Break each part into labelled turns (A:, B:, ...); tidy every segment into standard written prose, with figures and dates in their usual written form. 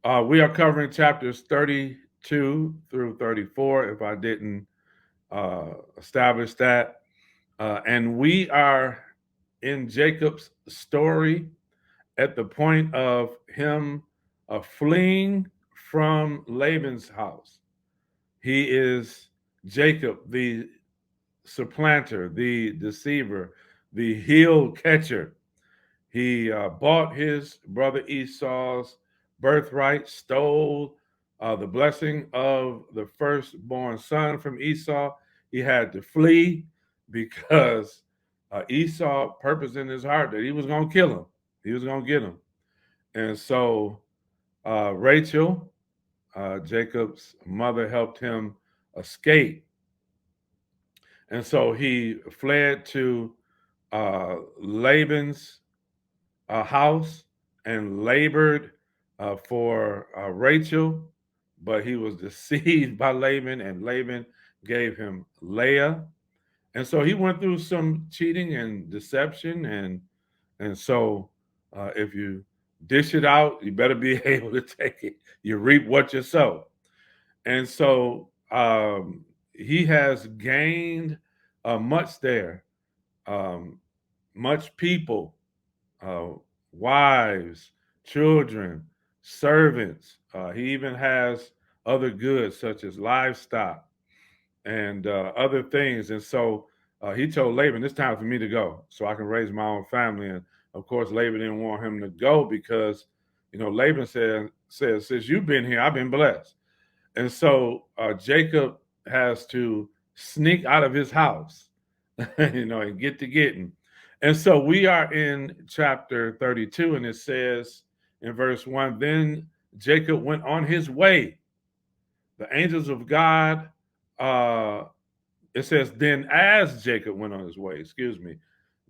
A: We are covering chapters 32 through 34, if I didn't establish that. And we are in Jacob's story at the point of him fleeing from Laban's house. He is Jacob, the supplanter, the deceiver, the heel catcher. He bought his brother Esau's birthright, stole the blessing of the firstborn son from Esau. He had to flee because Esau purposed in his heart that he was going to kill him. He was going to get him. And so Rachel, Jacob's mother, helped him escape. And so he fled to Laban's house and labored for Rachel, but he was deceived by Laban, and Laban gave him Leah. And so he went through some cheating and deception, and so if you dish it out, you better be able to take it. You reap what you sow. And so he has gained much there, um, much people, uh, wives, children, servants. He even has other goods such as livestock and other things. And so he told Laban, "It's time for me to go, so I can raise my own family." And of course, Laban didn't want him to go because, Laban says, "Since you've been here, I've been blessed." And so Jacob has to sneak out of his house, and get to getting. And so we are in chapter 32, and it says in verse 1, then Jacob went on his way. The angels of God, uh, it says, then as Jacob went on his way, excuse me,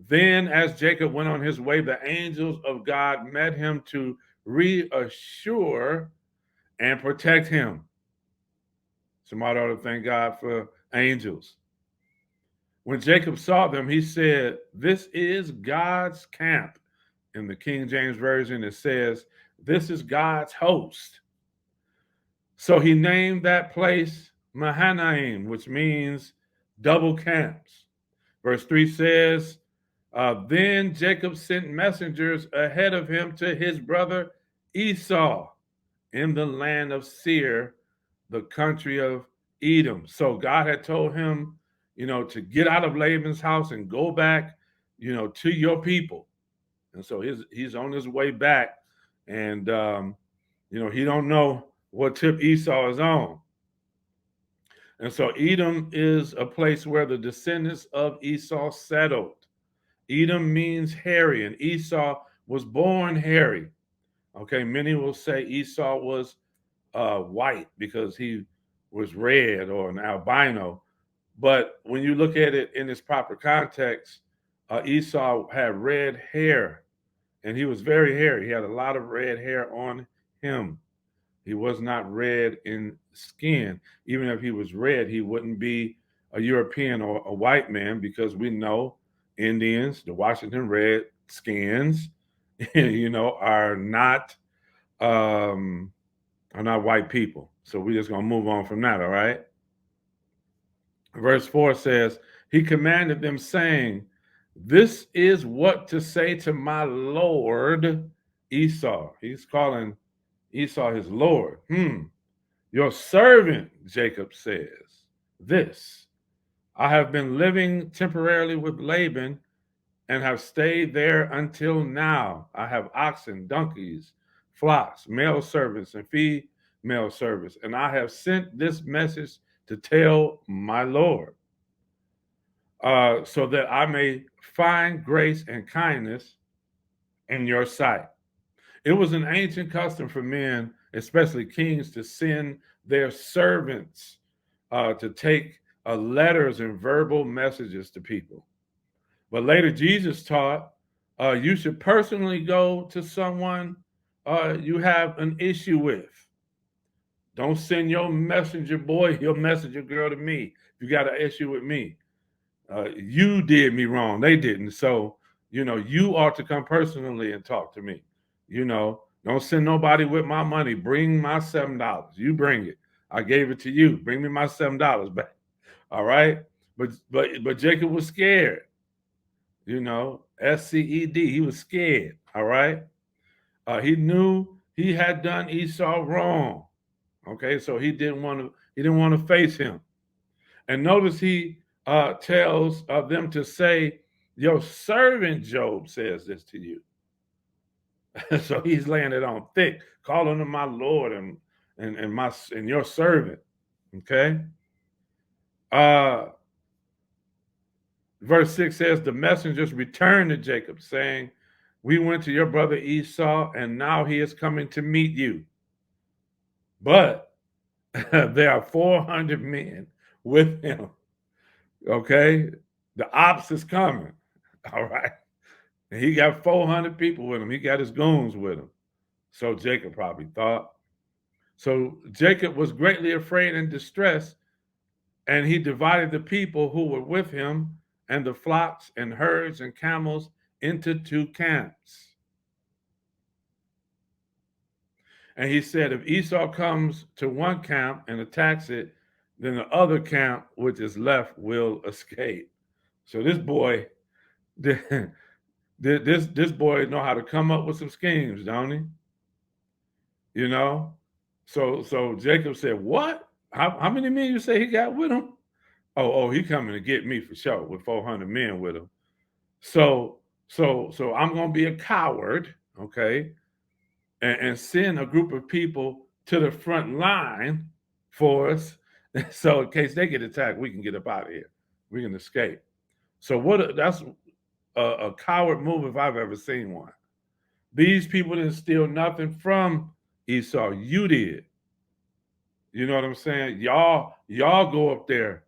A: then as Jacob went on his way, the angels of God met him to reassure and protect him. Somebody ought to thank God for angels. When Jacob saw them, he said, "This is God's camp." In the King James Version, it says, "This is God's host." So he named that place Mahanaim, which means double camps. Verse 3 says, then Jacob sent messengers ahead of him to his brother Esau in the land of Seir, the country of Edom. So God had told him, to get out of Laban's house and go back, to your people. And so he's on his way back, and he don't know what tip Esau is on. And so Edom is a place where the descendants of Esau settled. Edom means hairy, and Esau was born hairy. Okay, many will say Esau was white because he was red or an albino. But when you look at it in its proper context, Esau had red hair, and he was very hairy. He had a lot of red hair on him. He was not red in skin. Even if he was red, he wouldn't be a European or a white man because we know Indians, the Washington Redskins, are not um, are not white people. So we're just gonna move on from that. All right. Verse 4 says, he commanded them, saying, "This is what to say to my Lord Esau." He's calling Esau his Lord. Your servant, Jacob says, "This, I have been living temporarily with Laban and have stayed there until now. I have oxen, donkeys, flocks, male servants, and female servants, and I have sent this message to tell my Lord, so that I may find grace and kindness in your sight." It was an ancient custom for men, especially kings, to send their servants to take letters and verbal messages to people. But later, Jesus taught you should personally go to someone you have an issue with. Don't send your messenger boy, your messenger girl to me. If you got an issue with me, you did me wrong. They didn't. So, you ought to come personally and talk to me. Don't send nobody with my money. Bring my $7. You bring it. I gave it to you. Bring me my $7 back. All right. But Jacob was scared. SCED. He was scared. All right. He knew he had done Esau wrong. Okay, so he didn't want to face him. And notice he tells them to say, "Your servant Job says this to you." So he's laying it on thick, calling him my Lord and your servant. Okay. Uh, verse 6 says, the messengers returned to Jacob, saying, "We went to your brother Esau, and now he is coming to meet you. But there are 400 men with him." Okay. The ops is coming. All right. And he got 400 people with him. He got his goons with him. So Jacob probably thought. So Jacob was greatly afraid and distressed, and he divided the people who were with him and the flocks and herds and camels into two camps. And he said, if Esau comes to one camp and attacks it, then the other camp which is left will escape. So this boy, this boy know how to come up with some schemes, don't he? You know. So Jacob said, "What? How many men you say he got with him? Oh, he coming to get me for sure with 400 men with him. So I'm gonna be a coward, okay, and send a group of people to the front line for us, so in case they get attacked, we can get up out of here. We can escape." So that's a coward move if I've ever seen one. These people didn't steal nothing from Esau. You did. You know what I'm saying? Y'all go up there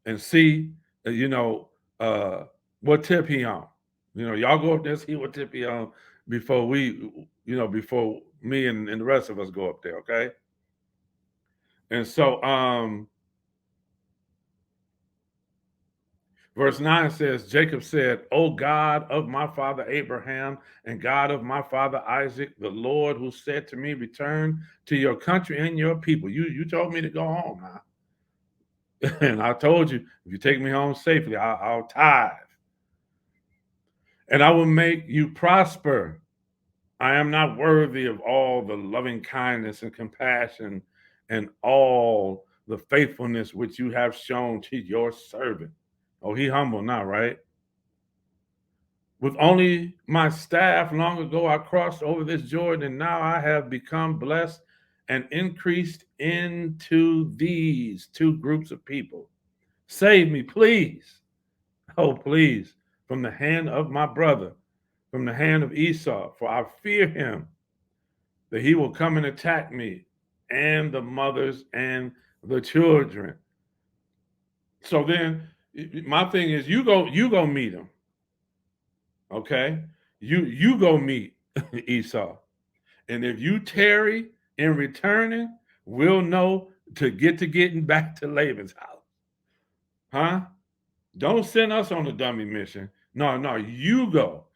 A: and see, uh, you know, uh, what tip he on. Y'all go up there and see what tip he on before before me and the rest of us go up there, okay? And so verse 9 says, Jacob said, "O God of my father Abraham and God of my father Isaac, the Lord who said to me, return to your country and your people." You told me to go home now. And I told you, if you take me home safely, I'll tithe. "And I will make you prosper. I am not worthy of all the loving kindness and compassion and all the faithfulness which you have shown to your servant." Oh, he humble now, right? "With only my staff long ago I crossed over this Jordan, and now I have become blessed and increased into these two groups of people. Save me, please. Oh, please, from the hand of my brother, from the hand of Esau, for I fear him that he will come and attack me and the mothers and the children." So then my thing is you go meet him. Okay? You go meet Esau. And if you tarry in returning, we'll know to getting back to Laban's house. Huh? Don't send us on a dummy mission. No, you go.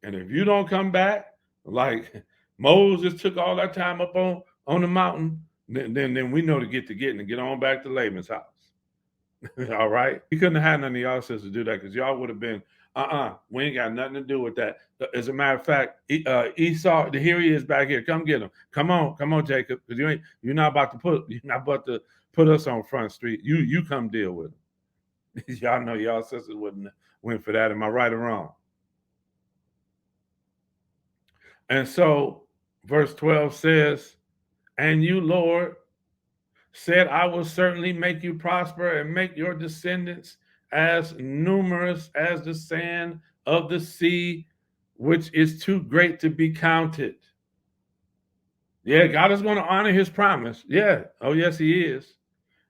A: And if you don't come back, like Moses took all that time up on the mountain, then we know to getting and get on back to Laban's house. All right. He couldn't have had none of y'all sisters do that because y'all would have been, we ain't got nothing to do with that. As a matter of fact, Esau, here he is back here. Come get him. Come on, Jacob. Because you're not about to put us on Front Street. You come deal with him. Y'all know y'all sisters wouldn't went for that. Am I right or wrong? And so verse 12 says, "And you, Lord, said, I will certainly make you prosper and make your descendants as numerous as the sand of the sea, which is too great to be counted." Yeah, God is going to honor his promise. Yeah. Oh, yes, he is.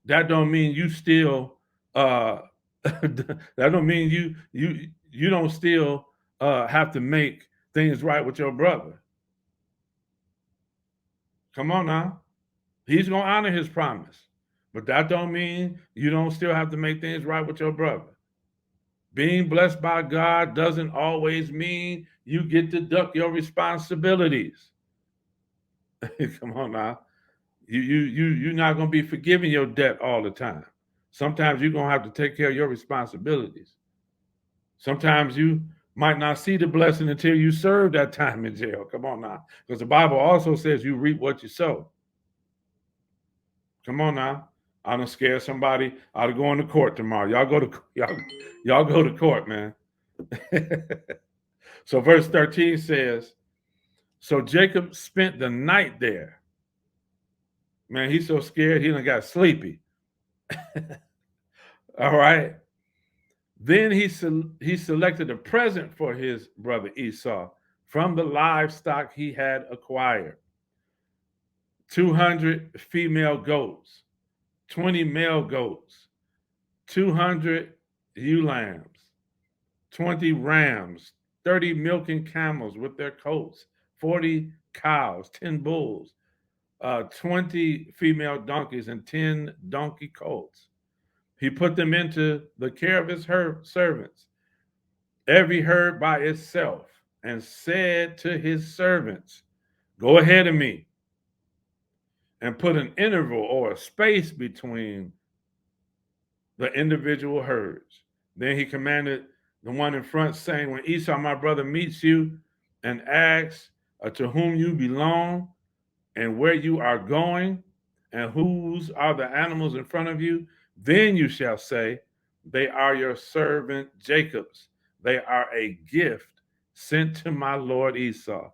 A: That don't mean you still that don't mean you don't still have to make things right with your brother. Come on now. He's going to honor his promise. But that don't mean you don't still have to make things right with your brother. Being blessed by God doesn't always mean you get to duck your responsibilities. Come on now. You're not gonna be forgiving your debt all the time. Sometimes you're gonna have to take care of your responsibilities. Sometimes you might not see the blessing until you serve that time in jail. Come on now. Because the Bible also says you reap what you sow. Come on now. I done scare somebody out of going to court tomorrow. Y'all go to court, man. So verse 13 says, so Jacob spent the night there. Man, he's so scared he done got sleepy. All right. Then he selected a present for his brother Esau from the livestock he had acquired: 200 female goats, 20 male goats, 200 ewe lambs, 20 rams, 30 milking camels with their coats, 40 cows, 10 bulls, 20 female donkeys, and 10 donkey colts. He put them into the care of his servants, every herd by itself, and said to his servants, go ahead of me, and put an interval or a space between the individual herds. Then he commanded the one in front, saying, when Esau, my brother, meets you and asks to whom you belong and where you are going and whose are the animals in front of you, then you shall say, they are your servant Jacob's. They are a gift sent to my Lord Esau,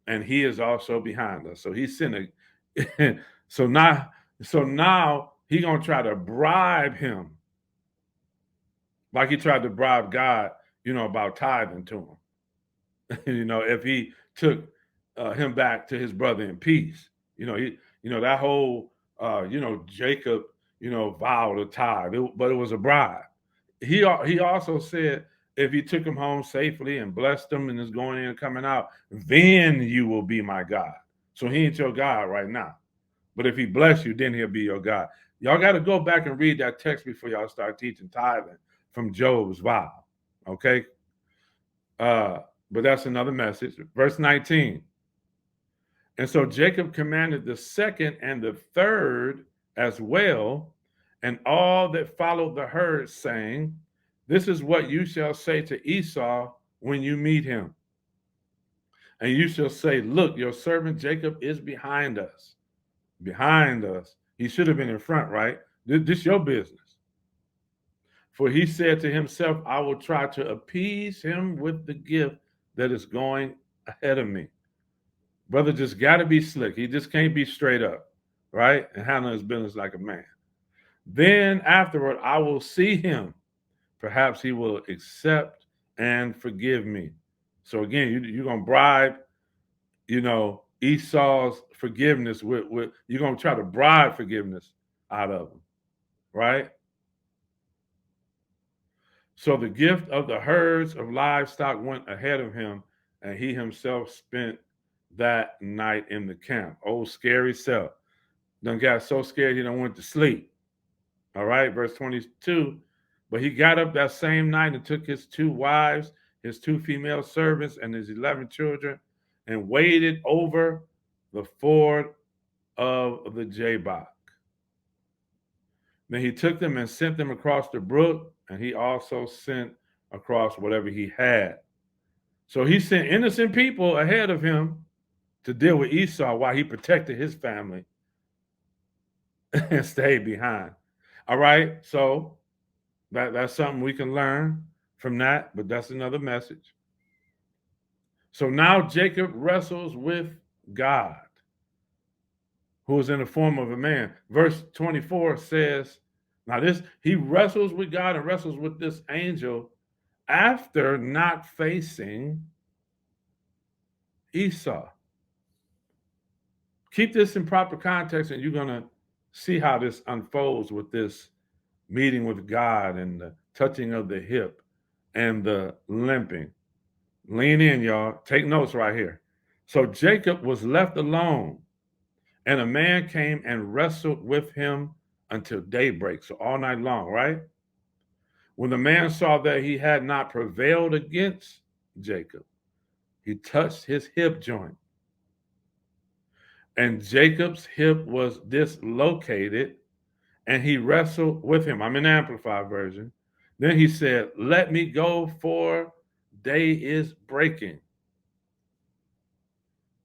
A: and he is also behind us. So he sent a so now he gonna try to bribe him, like he tried to bribe God, about tithing to him. If he took him back to his brother in peace. That whole Jacob, vowed a tithe, but it was a bribe. He also said if he took him home safely and blessed him and is going in and coming out, then you will be my God. So he ain't your God right now. But if he bless you, then he'll be your God. Y'all got to go back and read that text before y'all start teaching tithing from Job's vow. Okay? But that's another message. Verse 19. And so Jacob commanded the second and the third as well, and all that followed the herd, saying, this is what you shall say to Esau when you meet him. And you shall say, look, your servant Jacob is behind us. Behind us. He should have been in front, right? This is your business. For he said to himself, I will try to appease him with the gift that is going ahead of me. Brother just got to be slick. He just can't be straight up, right? And handle his business like a man. Then afterward, I will see him. Perhaps he will accept and forgive me. So again, you're going to bribe, Esau's forgiveness with you're going to try to bribe forgiveness out of him, right? So the gift of the herds of livestock went ahead of him, and he himself spent that night in the camp. Old scary self. Done got so scared he done went to sleep. All right, verse 22. But he got up that same night and took his 2 wives, his 2 female servants, and his 11 children, and waded over the ford of the Jabbok. Then he took them and sent them across the brook, and he also sent across whatever he had. So he sent innocent people ahead of him to deal with Esau while he protected his family and stayed behind. All right, so that's something we can learn from that, but that's another message. So now Jacob wrestles with God, who is in the form of a man. Verse 24 says, now he wrestles with God and wrestles with this angel after not facing Esau. Keep this in proper context, and you're going to see how this unfolds with this meeting with God and the touching of the hip and the limping. Lean in, y'all. Take notes right here. So Jacob was left alone, and a man came and wrestled with him until daybreak. So all night long, right? When the man saw that he had not prevailed against Jacob, he touched his hip joint. And Jacob's hip was dislocated, and he wrestled with him. I'm in the Amplified version. Then he said, "Let me go, for day is breaking.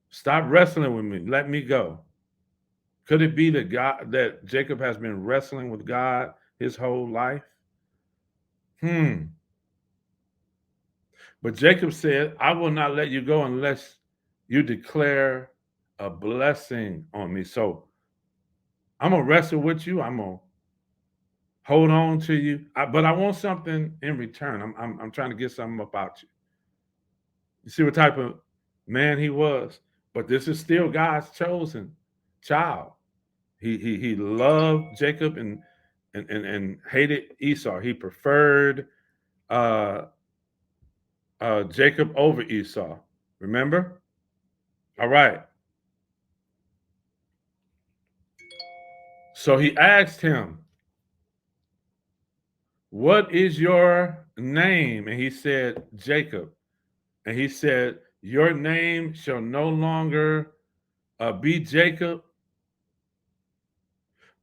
A: Stop wrestling with me. Let me go." Could it be that Jacob has been wrestling with God his whole life? Hmm. But Jacob said, "I will not let you go unless you declare a blessing on me." So I'm gonna wrestle with you. I'm gonna hold on to you, but I want something in return. I'm trying to get something about you. You see what type of man he was. But this is still God's chosen child. He loved Jacob and hated Esau. He preferred uh, Jacob over Esau. Remember? All right. So he asked him, "What is your name?" And he said, "Jacob." And he said, "Your name shall no longer be Jacob,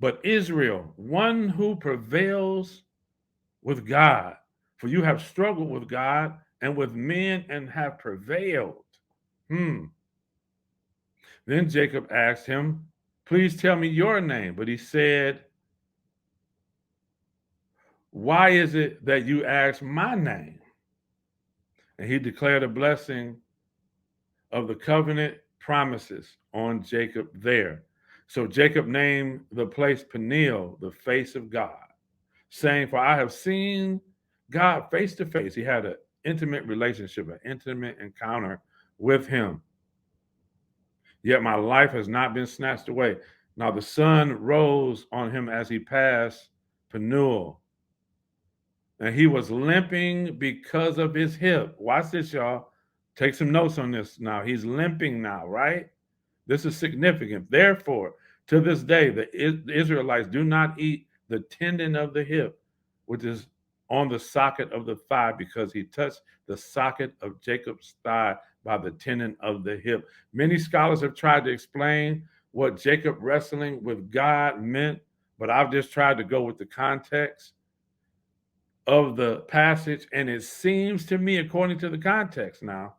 A: but Israel, one who prevails with God. For you have struggled with God and with men and have prevailed." Hmm. Then Jacob asked him, "Please tell me your name." But he said, "Why is it that you ask my name?" And he declared a blessing of the covenant promises on Jacob there. So Jacob named the place Peniel, the face of God, saying, "For I have seen God face to face." He had an intimate relationship, an intimate encounter with him. "Yet my life has not been snatched away." Now the sun rose on him as he passed Penuel, and he was limping because of his hip. Watch this, y'all. Take some notes on this now. He's limping now, right? This is significant. Therefore, to this day, the Israelites do not eat the tendon of the hip, which is on the socket of the thigh, because he touched the socket of Jacob's thigh by the tendon of the hip. Many scholars have tried to explain what Jacob wrestling with God meant, but I've just tried to go with the context of the passage. And it seems to me, according to the context now,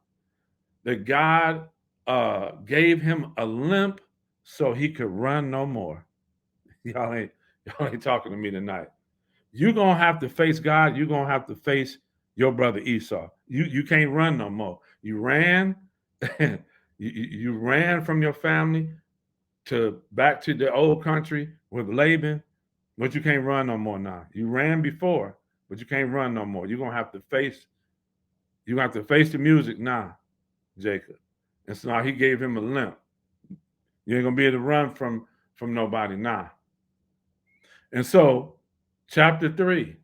A: that God gave him a limp so he could run no more. Y'all ain't talking to me tonight. You're gonna have to face God. You're gonna have to face your brother Esau. You can't run no more. You ran, you ran from your family to back to the old country with Laban, but you can't run no more now. You ran before, but you can't run no more. You're gonna have to face. You have to face the music now, Jacob. And so now he gave him a limp. You ain't gonna be able to run from nobody now. And so, chapter 3,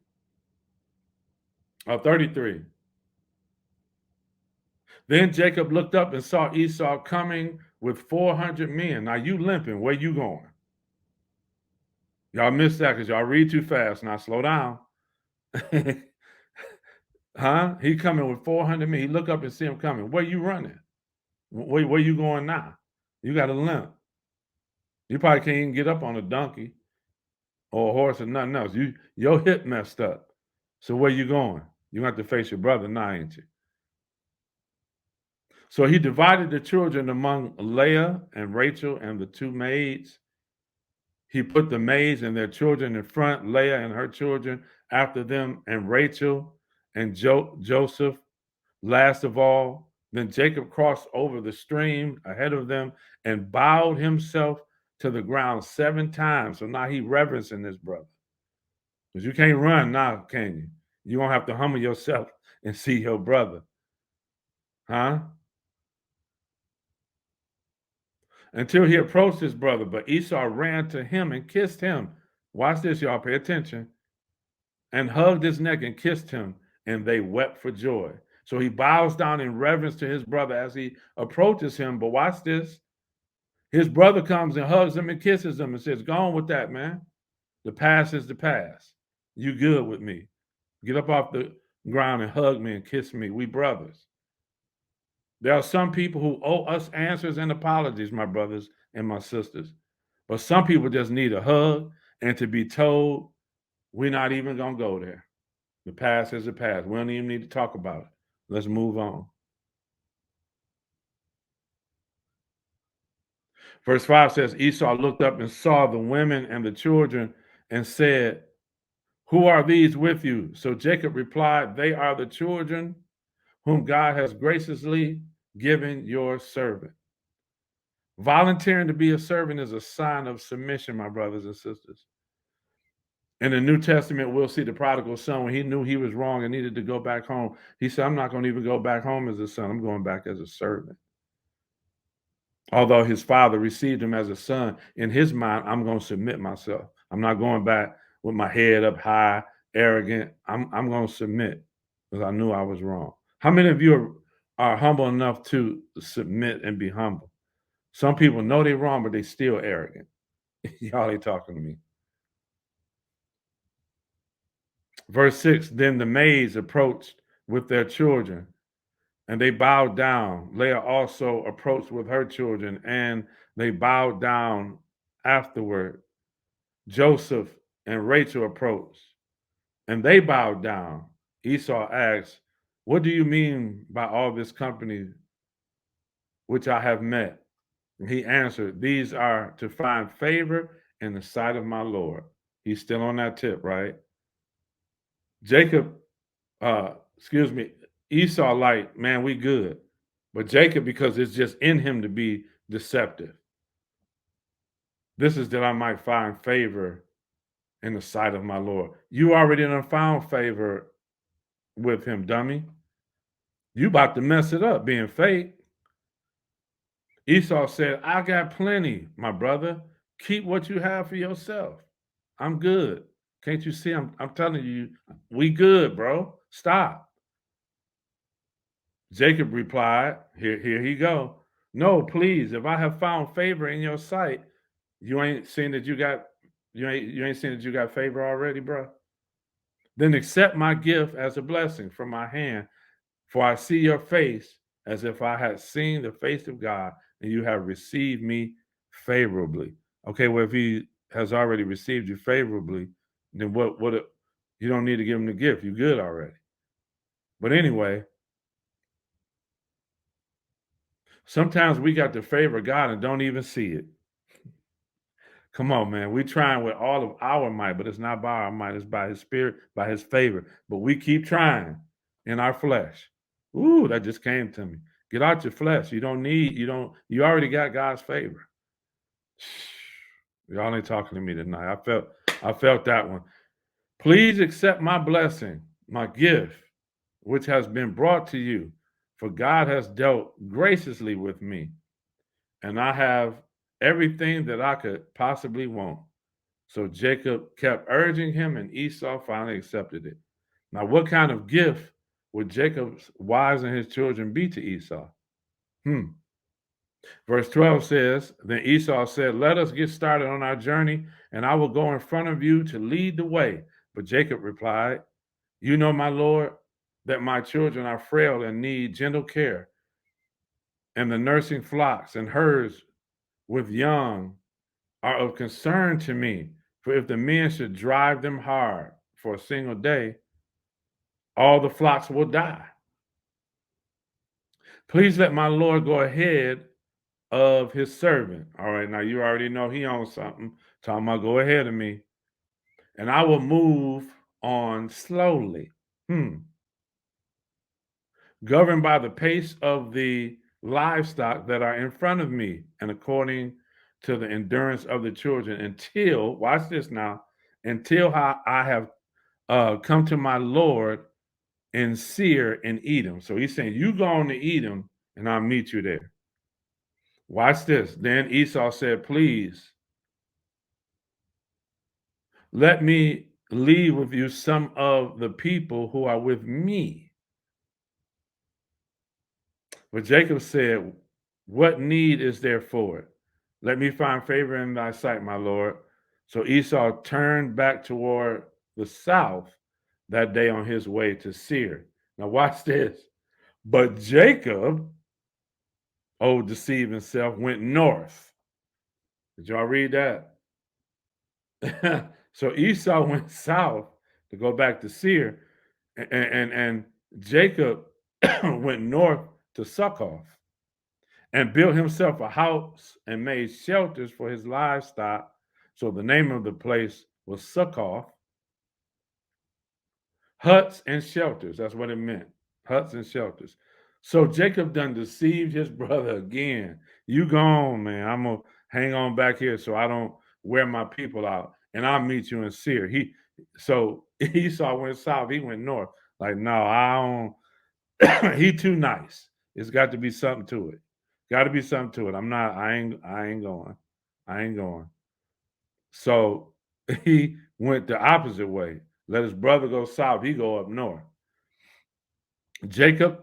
A: or 33. Then Jacob looked up and saw Esau coming with 400 men. Now you limping, where you going? Y'all missed that because y'all read too fast. Now slow down. Huh? He coming with 400 men. He look up and see him coming. Where you running? Where you going now? You got a limp. You probably can't even get up on a donkey or a horse or nothing else. Your hip messed up. So where you going? You have to face your brother now, ain't you? So he divided the children among Leah and Rachel and the two maids. He put the maids and their children in front, Leah and her children after them, and Rachel and Joseph last of all. Then Jacob crossed over the stream ahead of them and bowed himself to the ground 7 times. So now he reverencing his brother. Because you can't run now, can you? You're going to have to humble yourself and see your brother. Huh? Until he approached his brother. But Esau ran to him and kissed him. Watch this, y'all. Pay attention. And hugged his neck and kissed him, and they wept for joy. So he bows down in reverence to his brother as he approaches him. But watch this. His brother comes and hugs him and kisses him and says, "Go on with that, man. The past is the past. You good with me. Get up off the ground and hug me and kiss me. We brothers." There are some people who owe us answers and apologies, my brothers and my sisters. But some people just need a hug and to be told, we're not even going to go there. The past is the past. We don't even need to talk about it. Let's move on. Verse 5 says, Esau looked up and saw the women and the children and said, who are these with you? So Jacob replied, they are the children whom God has graciously given your servant. Volunteering to be a servant is a sign of submission, my brothers and sisters. In the New Testament, we'll see the prodigal son when he knew he was wrong and needed to go back home. He said, I'm not going to even go back home as a son. I'm going back as a servant. Although his father received him as a son, in his mind, I'm going to submit myself. I'm not going back with my head up high, arrogant. I'm going to submit because I knew I was wrong. How many of you are humble enough to submit and be humble? Some people know they're wrong, but they still arrogant. Y'all ain't talking to me. Verse 6, then the maids approached with their children, and they bowed down. Leah also approached with her children, and they bowed down afterward. Joseph and Rachel approached, and they bowed down. Esau asked, what do you mean by all this company which I have met? And he answered, these are to find favor in the sight of my Lord. He's still on that tip, right? Esau like, man, we good. But Jacob, because it's just in him to be deceptive. This is that I might find favor in the sight of my Lord. You already done found favor with him, dummy. You about to mess it up being fake. Esau said, I got plenty, my brother. Keep what you have for yourself. I'm good. Can't you see? I'm telling you, we good, bro. Stop. Jacob replied, here he go. No, please, if I have found favor in your sight, you ain't seen that you ain't seen that you got favor already, bro. Then accept my gift as a blessing from my hand, for I see your face as if I had seen the face of God, and you have received me favorably. Okay, well, if he has already received you favorably, then what you don't need to give him the gift. You're good already. But anyway, sometimes we got to favor God and don't even see it. Come on, man. We're trying with all of our might, but it's not by our might. It's by his spirit, by his favor. But we keep trying in our flesh. Ooh, that just came to me. Get out your flesh. You already got God's favor. Y'all ain't talking to me tonight. I felt that one. Please accept my blessing, my gift, which has been brought to you, for God has dealt graciously with me, and I have everything that I could possibly want. So Jacob kept urging him, and Esau finally accepted it. Now, what kind of gift would Jacob's wives and his children be to Esau? Verse 12 says, then Esau said, let us get started on our journey, and I will go in front of you to lead the way. But Jacob replied, you know, my Lord, that my children are frail and need gentle care, and the nursing flocks and herds with young are of concern to me. For if the men should drive them hard for a single day, all the flocks will die. Please let my Lord go ahead of his servant. All right, now you already know he owns something. Talking about go ahead of me. And I will move on slowly. Governed by the pace of the livestock that are in front of me, and according to the endurance of the children, until, watch this now, until I have come to my Lord in Seir and Edom. So he's saying, you go on to Edom, and I'll meet you there. Watch this. Then Esau said, please, let me leave with you some of the people who are with me. But Jacob said, what need is there for it? Let me find favor in thy sight, my Lord. So Esau turned back toward the south that day on his way to Seir. Now watch this. But Jacob old deceiving self, went north. Did y'all read that? So Esau went south to go back to Seir, and Jacob went north to Succoth and built himself a house and made shelters for his livestock. So the name of the place was Succoth, huts and shelters. That's what it meant. Huts and shelters. So Jacob done deceived his brother again. You gone, man. I'm gonna hang on back here so I don't wear my people out, and I'll meet you in Seir. So Esau went south. He went north. Like, no, I don't. He too nice. It's got to be something to it. Got to be something to it. I'm not. I ain't going. I ain't going. So he went the opposite way. Let his brother go south. He go up north. Jacob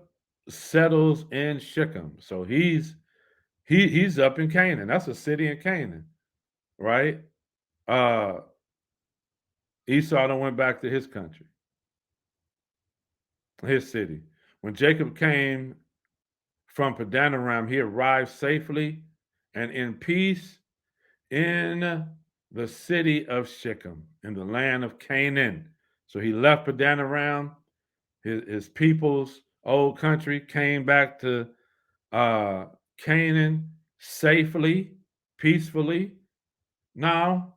A: settles in Shechem. So he's up in Canaan. That's a city in Canaan, right? Uh Esau done went back to his country, his city. When Jacob came from Padanaram, he arrived safely and in peace in the city of Shechem, in the land of Canaan. So he left Padanaram, his people's old country, came back to uh, Canaan safely, peacefully. Now,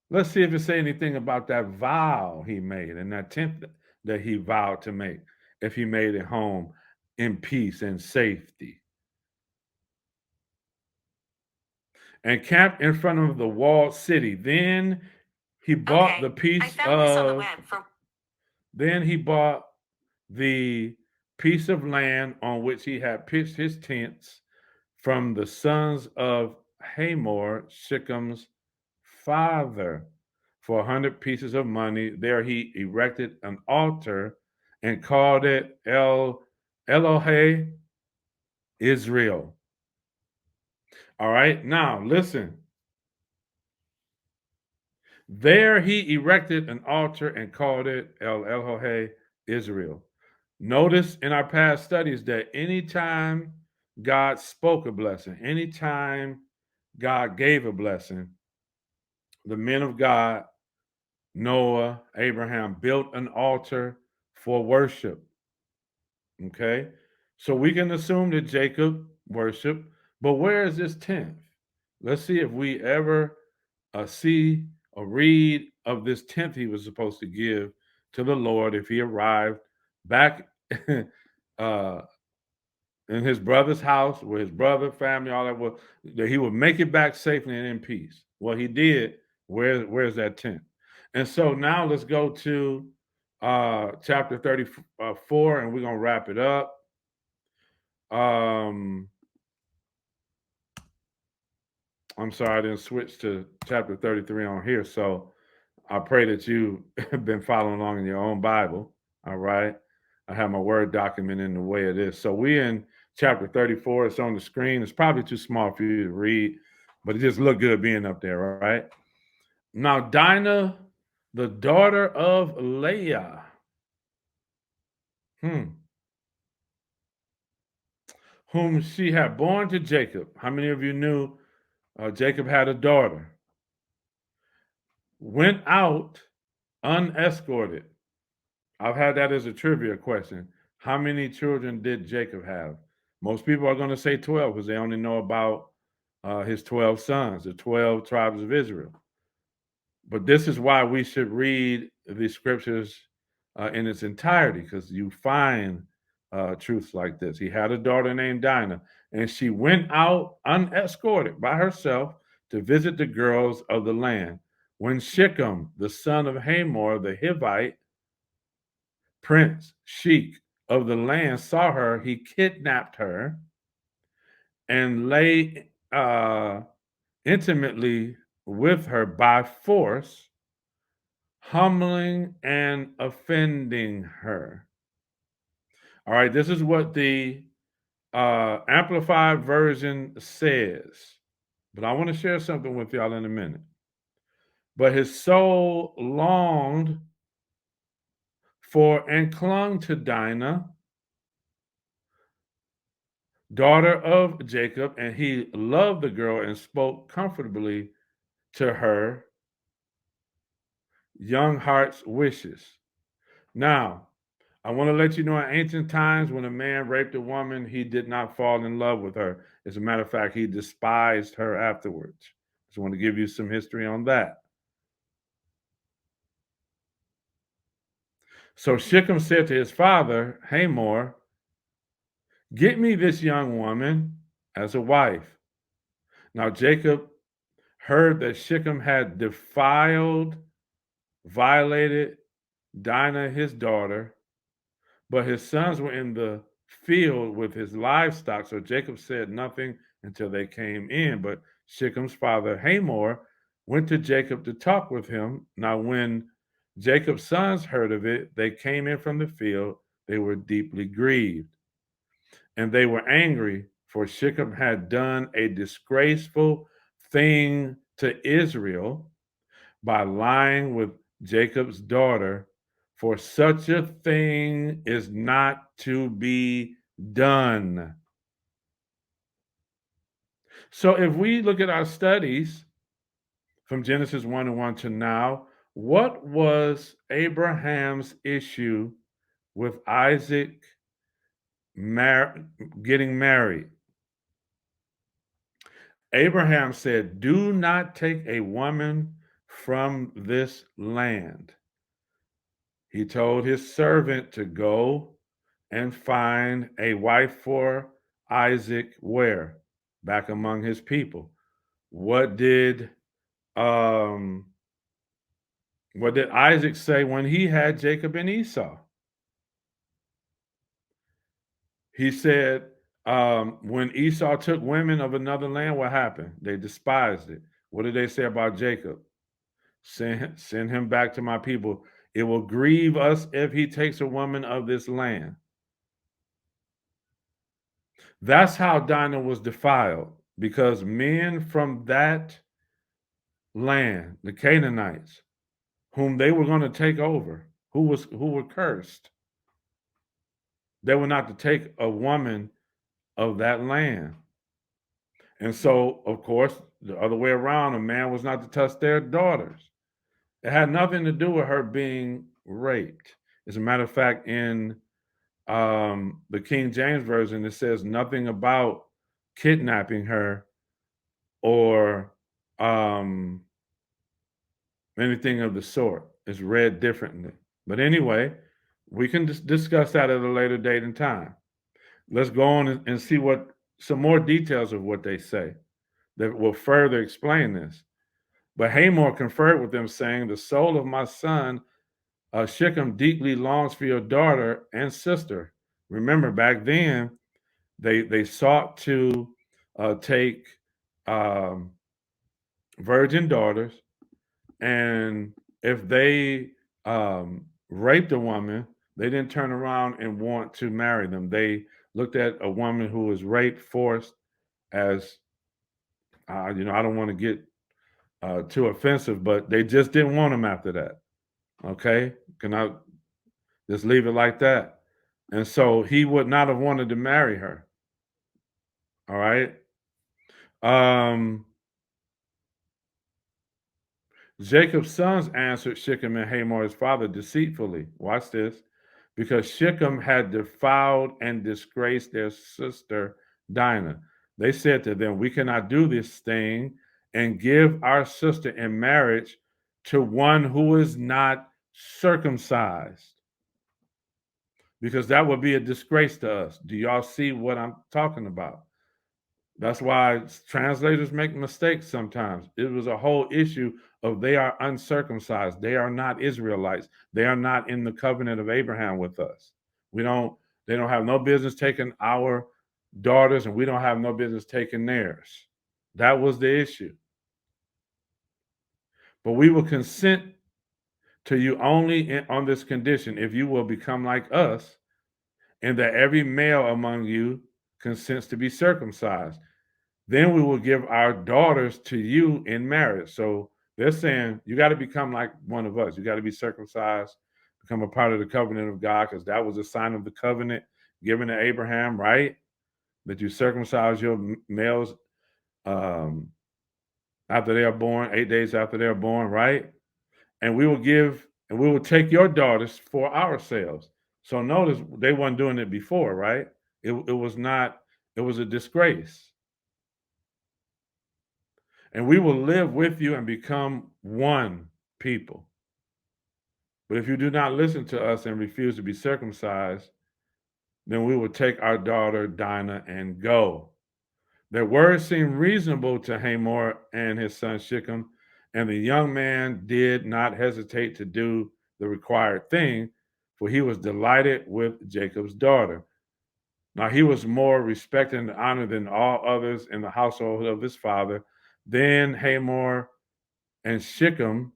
A: let's see if it say anything about that vow he made and that tenth that he vowed to make if he made it home in peace and safety. And camped in front of the walled city. Then he bought the piece of then he bought the piece of land on which he had pitched his tents from the sons of Hamor, Shechem's father, for 100 pieces of money. There he erected an altar and called it Elohe Israel. All right, now listen. There he erected an altar and called it El Elohe Israel. Notice in our past studies that anytime God spoke a blessing, anytime God gave a blessing, the men of God, Noah, Abraham, built an altar for worship. Okay? So we can assume that Jacob worshiped, but where is this 10th? Let's see if we ever see or read of this 10th he was supposed to give to the Lord if he arrived back uh, in his brother's house with his brother, family, all that, that he would make it back safely and in peace. Well, he did. Where's that tent? And so now let's go to chapter 34, and we're gonna wrap it up. I'm sorry, I didn't switch to chapter 33 on here. So I pray that you've been following along in your own Bible. All right. I have my Word document in the way it is. So we in chapter 34. It's on the screen. It's probably too small for you to read, but it just looked good being up there, all right? Now, Dinah, the daughter of Leah. Whom she had born to Jacob. How many of you knew Jacob had a daughter? Went out unescorted. I've had that as a trivia question. How many children did Jacob have? Most people are going to say 12 because they only know about his 12 sons, the 12 tribes of Israel. But this is why we should read the scriptures in its entirety, because you find truths like this. He had a daughter named Dinah, and she went out unescorted by herself to visit the girls of the land. When Shechem, the son of Hamor, the Hivite, Prince Sheik of the land, saw her, he kidnapped her and lay intimately with her by force, humbling and offending her. All right, this is what the Amplified Version says, but I want to share something with y'all in a minute. But his soul longed for and clung to Dinah, daughter of Jacob, and he loved the girl and spoke comfortably to her young heart's wishes. Now, I want to let you know in ancient times when a man raped a woman, he did not fall in love with her. As a matter of fact, he despised her afterwards. Just want to give you some history on that. So Shechem said to his father, Hamor, get me this young woman as a wife. Now Jacob heard that Shechem had violated Dinah, his daughter, but his sons were in the field with his livestock. So Jacob said nothing until they came in. But Shechem's father, Hamor, went to Jacob to talk with him. Now, when Jacob's sons heard of it, they came in from the field. They were deeply grieved. And they were angry, for Shechem had done a disgraceful thing to Israel by lying with Jacob's daughter, for such a thing is not to be done. So if we look at our studies from Genesis 1 and 1 to now, what was Abraham's issue with Isaac getting married? Abraham said, do not take a woman from this land. He told his servant to go and find a wife for Isaac where? Back among his people. What did Isaac say when he had Jacob and Esau? He said, when Esau took women of another land, what happened? They despised it. What did they say about Jacob? Send him back to my people. It will grieve us if he takes a woman of this land. That's how Dinah was defiled, because men from that land, the Canaanites, whom they were going to take over, who were cursed, they were not to take a woman of that land. And so, of course, the other way around, a man was not to touch their daughters. It had nothing to do with her being raped. As a matter of fact, in the King James Version, it says nothing about kidnapping her or anything of the sort. It's read differently. But anyway, we can discuss that at a later date and time. Let's go on and see what some more details of what they say that will further explain this. But Hamor conferred with them, saying, the soul of my son Shechem deeply longs for your daughter and sister. Remember, back then, they sought to take virgin daughters, and if they raped a woman, they didn't turn around and want to marry them. They looked at a woman who was raped, forced, as I don't want to get too offensive, but they just didn't want them after that. Okay, can I just leave it like that? And so he would not have wanted to marry her. All right. Jacob's sons answered Shechem and Hamor, his father, deceitfully. Watch this. Because Shechem had defiled and disgraced their sister Dinah. They said to them, we cannot do this thing and give our sister in marriage to one who is not circumcised, because that would be a disgrace to us. Do y'all see what I'm talking about? That's why translators make mistakes sometimes. It was a whole issue of they are uncircumcised. They are not Israelites. They are not in the covenant of Abraham with us. They don't have no business taking our daughters, and we don't have no business taking theirs. That was the issue. But we will consent to you only on this condition, if you will become like us, and that every male among you consents to be circumcised. Then we will give our daughters to you in marriage. So they're saying you got to become like one of us. You got to be circumcised, become a part of the covenant of God, because that was a sign of the covenant given to Abraham, right? that you circumcise your males um, after they are born, 8 days after they are born, right? And we will take your daughters for ourselves. So notice they weren't doing it before, right? It was not, it was a disgrace. And we will live with you and become one people. But if you do not listen to us and refuse to be circumcised, then we will take our daughter Dinah and go. Their words seemed reasonable to Hamor and his son Shechem, and the young man did not hesitate to do the required thing, for he was delighted with Jacob's daughter. Now he was more respected and honored than all others in the household of his father. Then Hamor and Shechem,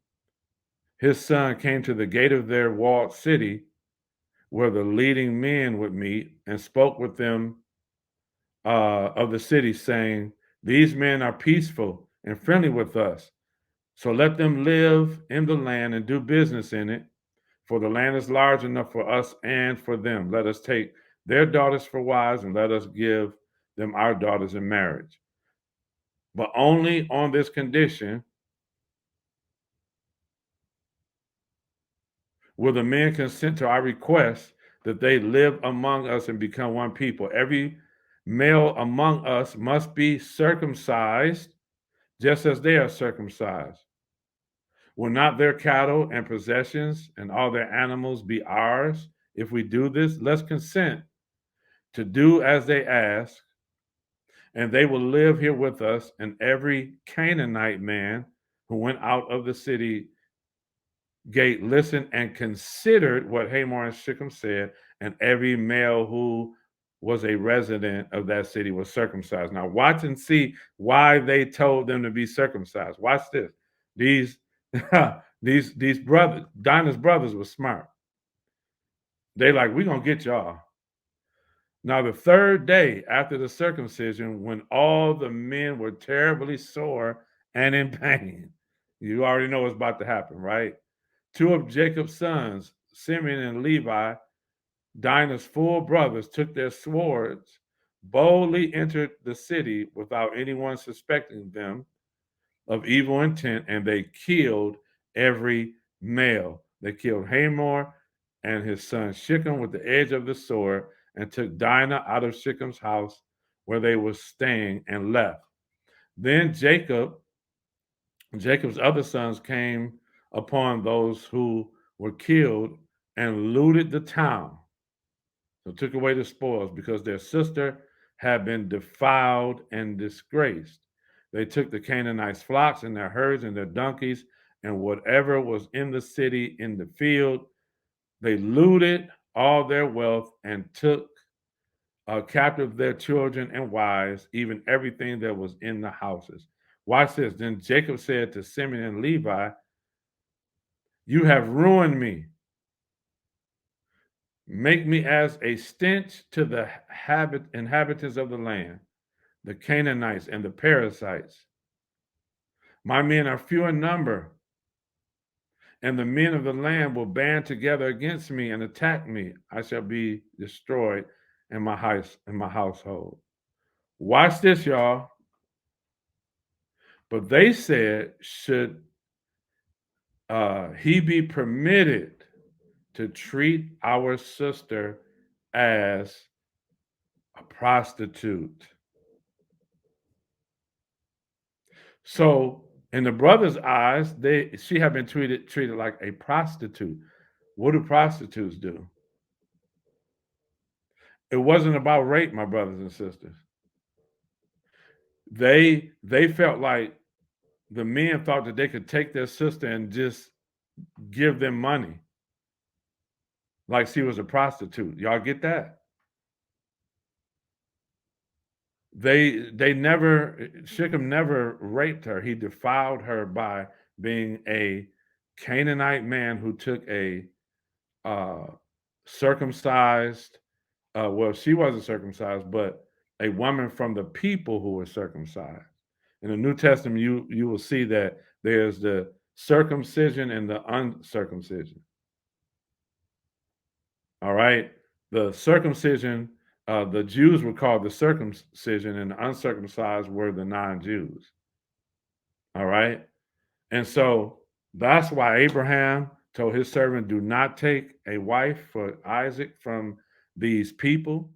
A: his son, came to the gate of their walled city, where the leading men would meet, and spoke with them of the city, saying, "These men are peaceful and friendly with us. So let them live in the land and do business in it, for the land is large enough for us and for them. Let us take their daughters for wives, and let us give them our daughters in marriage. But only on this condition will the men consent to our request that they live among us and become one people. Every male among us must be circumcised just as they are circumcised. Will not their cattle and possessions and all their animals be ours if we do this? Let's consent to do as they ask, and they will live here with us. And every Canaanite man who went out of the city gate listened and considered what Hamor and Shechem said, and every male who was a resident of that city was circumcised. Now, watch and see why they told them to be circumcised. Watch this. These these brothers, Dinah's brothers, were smart. They like, we're gonna get y'all. Now, the third day after the circumcision, when all the men were terribly sore and in pain, you already know what's about to happen, right? Two of Jacob's sons, Simeon and Levi, Dinah's full brothers, took their swords, boldly entered the city without anyone suspecting them of evil intent, and they killed every male. They killed Hamor and his son Shechem with the edge of the sword, and took Dinah out of Shechem's house where they were staying, and left. Then Jacob's other sons, came upon those who were killed and looted the town. So took away the spoils because their sister had been defiled and disgraced. They took the Canaanites' flocks and their herds and their donkeys and whatever was in the city in the field. They looted all their wealth and took captive their children and wives, even everything that was in the houses. Watch this. Then Jacob said to Simeon and Levi, "You have ruined me. Make me as a stench to the inhabitants of the land, the Canaanites and the Perizzites. My men are few in number, and the men of the land will band together against me and attack me. I shall be destroyed in my house, in my household." Watch this, y'all. But they said, should he be permitted to treat our sister as a prostitute? So, in the brother's eyes, she had been treated like a prostitute. What do prostitutes do? It wasn't about rape, my brothers and sisters. They felt like the men thought that they could take their sister and just give them money, like she was a prostitute. Y'all get that? They never, Shechem never raped her. He defiled her by being a Canaanite man who took a uh, circumcised, well, she wasn't circumcised, but a woman from the people who were circumcised. In the New Testament, you will see that there's the circumcision and the uncircumcision. All right, the circumcision The Jews were called the circumcision, and the uncircumcised were the non-Jews. All right. And so that's why Abraham told his servant, do not take a wife for Isaac from these people.